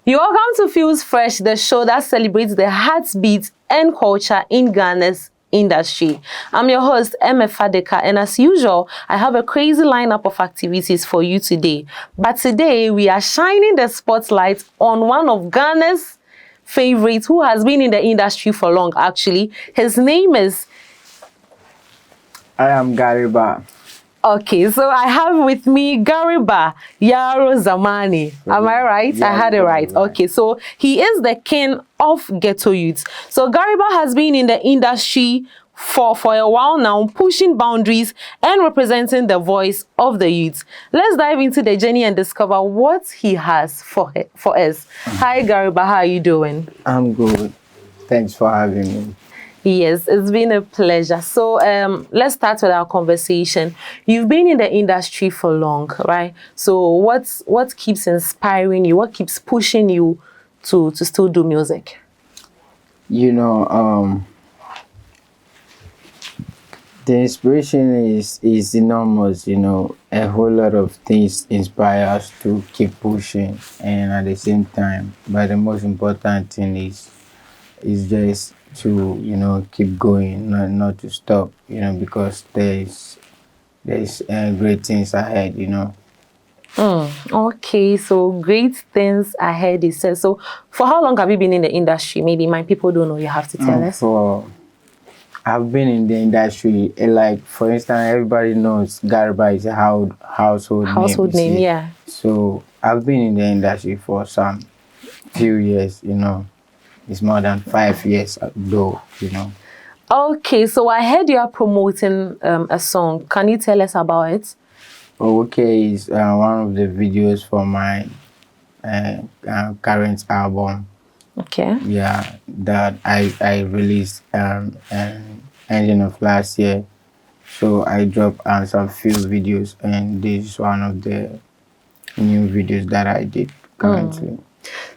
You're welcome to Feels Fresh, the show that celebrates the heartbeat and culture in Ghana's industry. I'm your host, Emma Fadeka, and as usual, I have a crazy lineup of activities for you today. But today, we are shining the spotlight on one of Ghana's favorites who has been in the industry for long, actually. His name is... I am Gariba. Okay, so I have with me Gariba Yaro Zamani. Am I right? Yeah, I had it right. Okay, so he is the king of ghetto youths. So Gariba has been in the industry for a while now, pushing boundaries and representing the voice of the youths. Let's dive into the journey and discover what he has for us. Hi Gariba, how are you doing? I'm good. Thanks for having me. Yes, it's been a pleasure. So let's start with our conversation. You've been in the industry for long, right? So what keeps inspiring you? What keeps pushing you to still do music? You know, the inspiration is enormous. You know, a whole lot of things inspire us to keep pushing, and at the same time, but the most important thing is just to, you know, keep going, not to stop, you know, because there's great things ahead, you know. Okay, so great things ahead, he says. So for how long have you been in the industry? Maybe my people don't know, you have to tell us. I've been in the industry, like, for instance, everybody knows Gariba is a household name, yeah. So I've been in the industry for some few years, you know. It's more than 5 years though, you know. Okay, so I heard you are promoting a song. Can you tell us about it? Okay, it's one of the videos for my current album. Okay. Yeah, that I released ending of last year. So I dropped some few videos, and this is one of the new videos that I did currently.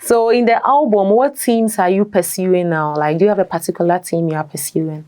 So in the album, what themes are you pursuing now? Like, do you have a particular theme you are pursuing?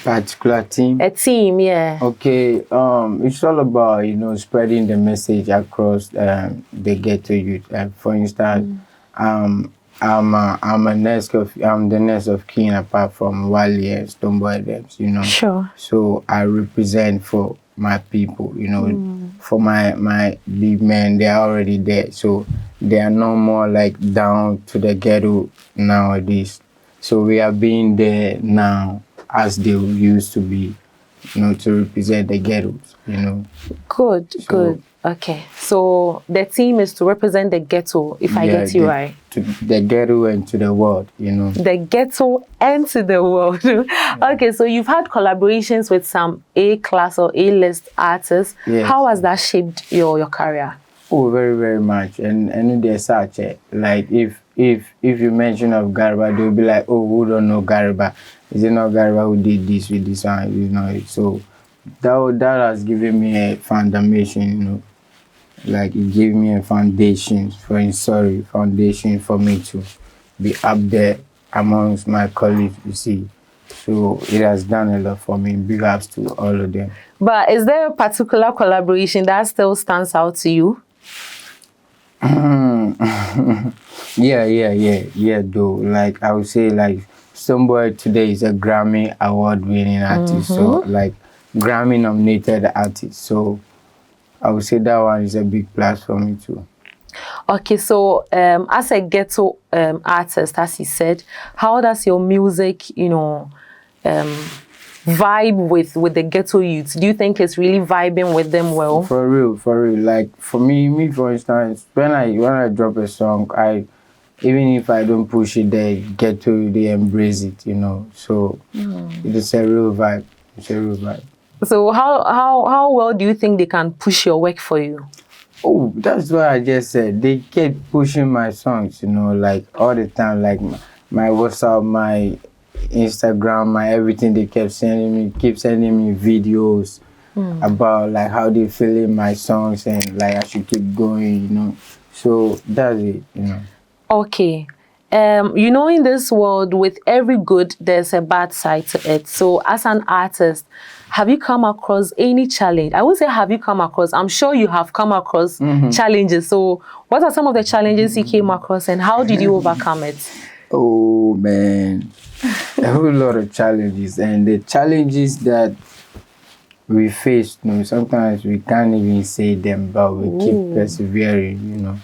Particular theme? A theme, yeah. Okay, it's all about, you know, spreading the message across the ghetto youth. For instance, I'm the next of kin apart from Wally and Stoneboy Adams, you know. Sure. So I represent for my people, you know. For my big men, they are already there, so they are no more like down to the ghetto nowadays. So we are being there now as they used to be, you know, to represent the ghettos, you know. Good. Okay, so the theme is to represent the ghetto, if I get you right. To the ghetto and to the world, you know. The ghetto and to the world. Okay, so you've had collaborations with some A-class or A-list artists. Yes. How has that shaped your career? Oh, very, very much. And there's such like if you mention of Gariba, they'll be like, oh, who don't know Gariba? Is it not Gariba who did this with this one? You know, so that has given me a foundation, you know. Like, it gave me a foundation for me to be up there amongst my colleagues, you see. So it has done a lot for me. Big ups to all of them. But is there a particular collaboration that still stands out to you? Yeah, though. Like, I would say, like, Stoneboy today is a Grammy award-winning artist. So, like, Grammy nominated artist. So I would say that one is a big plus for me too. Okay, so as a ghetto artist, as you said, how does your music, you know, vibe with the ghetto youths? Do you think it's really vibing with them well? For real. Like, for me for instance, when I drop a song, even if I don't push it, they embrace it, you know. So it is a real vibe. It's a real vibe. So how well do you think they can push your work for you? Oh, that's what I just said. They kept pushing my songs, you know, like all the time, like my WhatsApp, my Instagram, my everything. They keep sending me videos about like how they feeling my songs and like I should keep going, you know. So that's it, you know. Okay. you know, in this world, with every good, there's a bad side to it. So as an artist, have you come across any challenge? I would say, have you come across? I'm sure you have come across challenges. So what are some of the challenges you came across and how did you overcome it? Oh, man. A whole lot of challenges. And the challenges that we face, you know, sometimes we can't even say them, but we keep persevering, you know.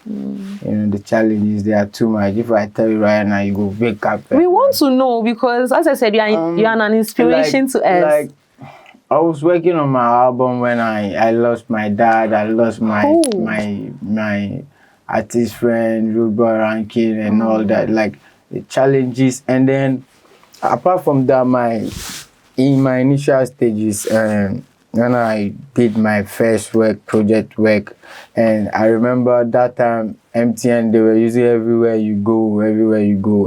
You know, the challenges, they are too much. If I tell you right now, you go wake up. We want to know because, as I said, you are an inspiration to us. Like, I was working on my album when I lost my dad. I lost my my artist friend, Ruba Rankin, and all that. Like the challenges, and then apart from that, in my initial stages, when I did my first project work, and I remember that time MTN, they were using everywhere you go,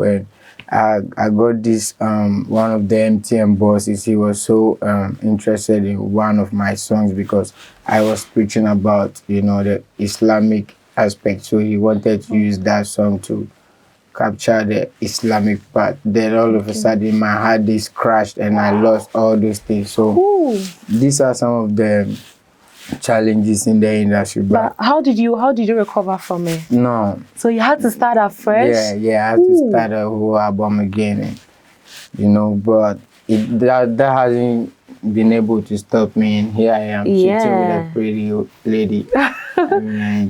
and I got this one of the MTN bosses. He was so interested in one of my songs because I was preaching about, you know, the Islamic aspect, so he wanted to use that song to capture the Islamic part. Then all of a sudden my hard disk crashed and I lost all those things. So these are some of the challenges in the industry. But how did you recover from it? No. So you had to start afresh? Yeah, I had to start a whole album again, and, you know, but that hasn't been able to stop me, and here I am sitting with a pretty lady.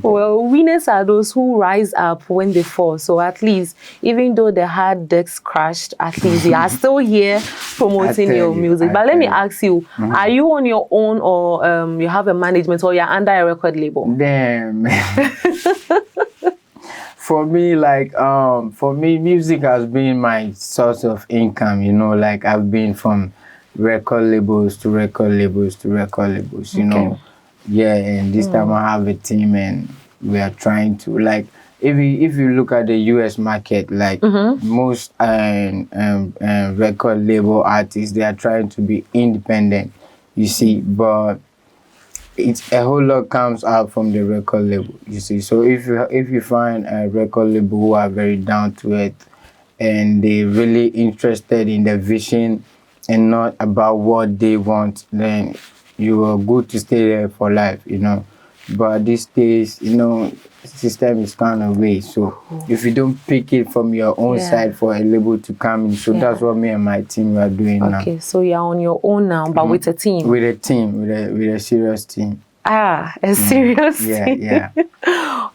Well, winners are those who rise up when they fall. So at least, even though the hard disks crashed, at least you are still here promoting your music. But let me ask you, are you on your own, or you have a management, or you're under a record label? Damn. For me, music has been my source of income, you know, like I've been from record labels to record labels to record labels, you know. Yeah, and this time I have a team and we are trying to, like, if you look at the US market, like most record label artists, they are trying to be independent, you see, but it's a whole lot comes out from the record label, you see. So if you find a record label who are very down to earth and they really interested in the vision and not about what they want, then you are good to stay there for life, you know. But these days, you know, system is kind of way. So if you don't pick it from your own side for a label to come in, so that's what me and my team are doing now. Okay, so you're on your own now, but with a team. With a team, with a serious team. Ah, a serious team. Yeah.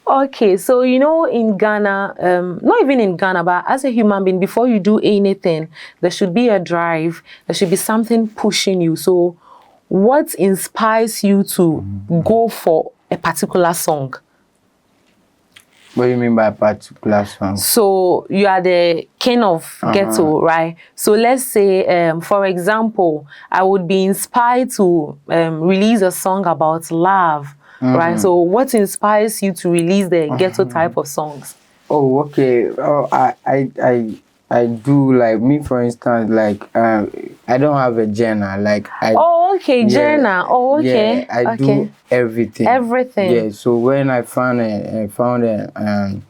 Okay, so you know, in Ghana, not even in Ghana, but as a human being, before you do anything, there should be a drive. There should be something pushing you. So what inspires you to go for a particular song? What do you mean by a particular song? So you are the king of ghetto, right? So let's say, for example, I would be inspired to release a song about love, right? So what inspires you to release the ghetto type of songs? Oh, okay. Oh, I do, like, me, for instance, like, I don't have a genre, like, genre. Oh, okay. Yeah, I do everything. Yeah, so when I found an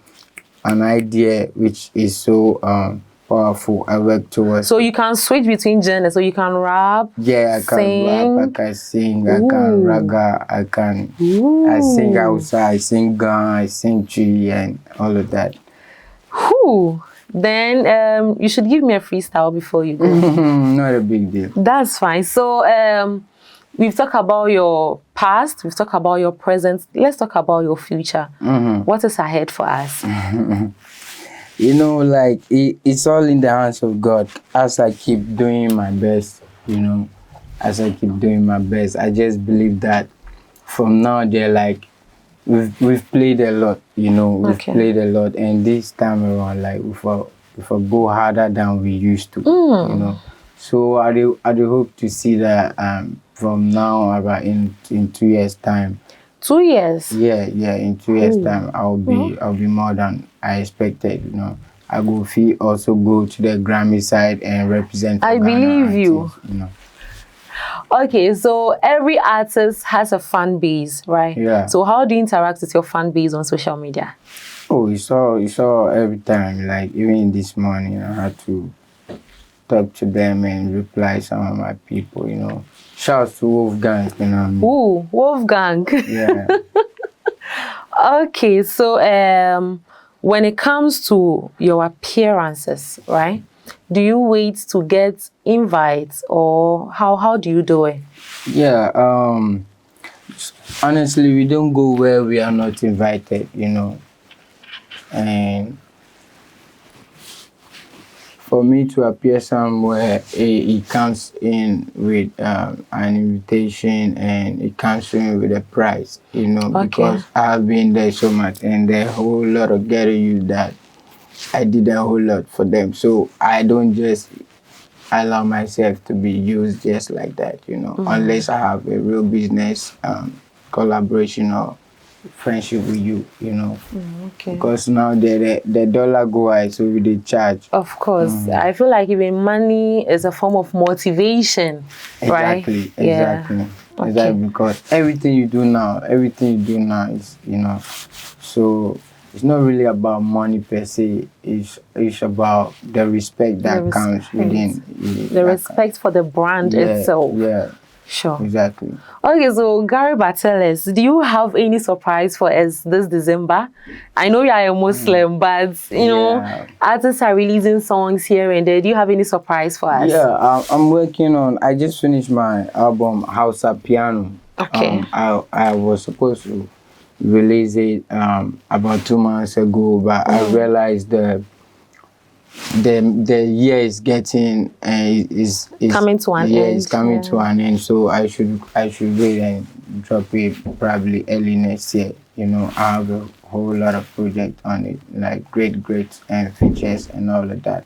idea which is so powerful, I work towards. So you can switch between genres, so you can rap, I can rap, I can sing, I can raga, I sing Hausa, I sing Ghana, I sing Chi, and all of that. Then you should give me a freestyle before you go. Not a big deal. That's fine. So we've talked about your past, we've talked about your present. Let's talk about your future. What is ahead for us? You know, like, it's all in the hands of God. As I keep doing my best, you know, I just believe that from now there, like, we've played a lot, you know, we've played a lot, and this time around, like, we go harder than we used to, you know. So I do hope to see that from now about in 2 years' time. 2 years? Yeah, in 2 years' time, I'll be more than I expected, you know. I will also go to the Grammy side and represent. I believe you. You know. Okay, so every artist has a fan base, right? Yeah. So how do you interact with your fan base on social media? Oh, you saw every time. Like even this morning, I had to talk to them and reply some of my people. Shouts to Wolfgang. Ooh, Wolfgang. Yeah. Okay, so when it comes to your appearances, right? Do you wait to get invites, or how do you do it? Yeah. Honestly, we don't go where we are not invited. And for me to appear somewhere, it comes in with an invitation, and it comes in with a price, because I have been there so much, and there are a whole lot of getting you that I did a whole lot for them. So I don't just allow myself to be used just like that, unless I have a real business collaboration or friendship with you. Okay. Because now the dollar go high, so we dey charge. Of course. I feel like even money is a form of motivation, right? Exactly. Yeah. Okay. Exactly, because everything you do now is, so it's not really about money per se. It's about the respect that comes within the respect for the brand itself. Yeah. Sure. Exactly. Okay, so Gariba, tell us, do you have any surprise for us this December? I know you are a Muslim, but artists are releasing songs here and there. Do you have any surprise for us? Yeah, I'm working on. I just finished my album Hausa Piano. Okay. I was supposed to release it about 2 months ago, but I realized the year is getting is coming to an end. It's coming to an end, so I should wait and drop it probably early next year. I have a whole lot of projects on it, like great and features and all of that.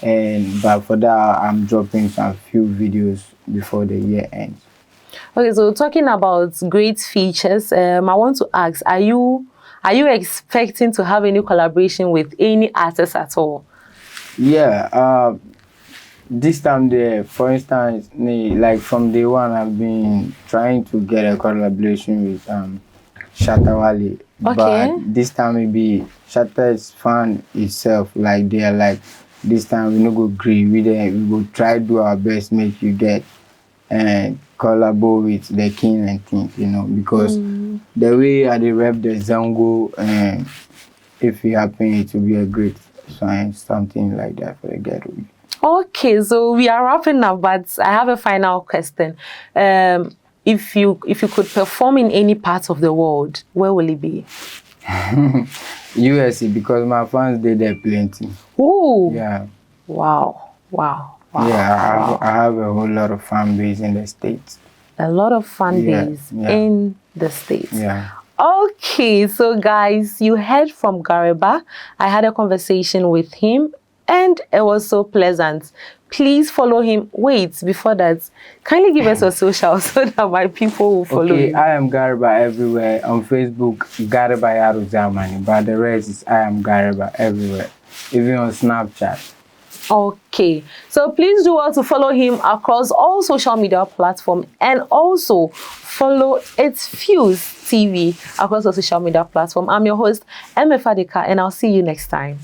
But for that, I'm dropping some few videos before the year ends. Okay, so talking about great features, I want to ask: Are you expecting to have any collaboration with any artist at all? Yeah, this time there, for instance, like from day one, I've been trying to get a collaboration with Shatawale. Okay. But this time maybe Shatta's fan itself, like they are like, this time we no go agree with them. We go try do our best, make you get and collabo with the king and things, because the way I rep the Zango, and if it happen, it will be a great sign, something like that for the getaway. Okay, so we are wrapping up, but I have a final question. If you could perform in any part of the world, where will it be? USA, because my fans did there plenty. Oh. Yeah. Wow. Yeah, I have a whole lot of fan base in the States. A lot of fan base in the States. Yeah. Okay, so guys, you heard from Gariba. I had a conversation with him and it was so pleasant. Please follow him. Wait, before that, kindly give us your social so that my people will follow you. I am Gariba everywhere. On Facebook, Gariba Yaro Zamani. But the rest is I am Gariba everywhere. Even on Snapchat. Okay, so please do well to follow him across all social media platforms and also follow itsfuse TV across the social media platform. I'm your host, Fadeka, and I'll see you next time.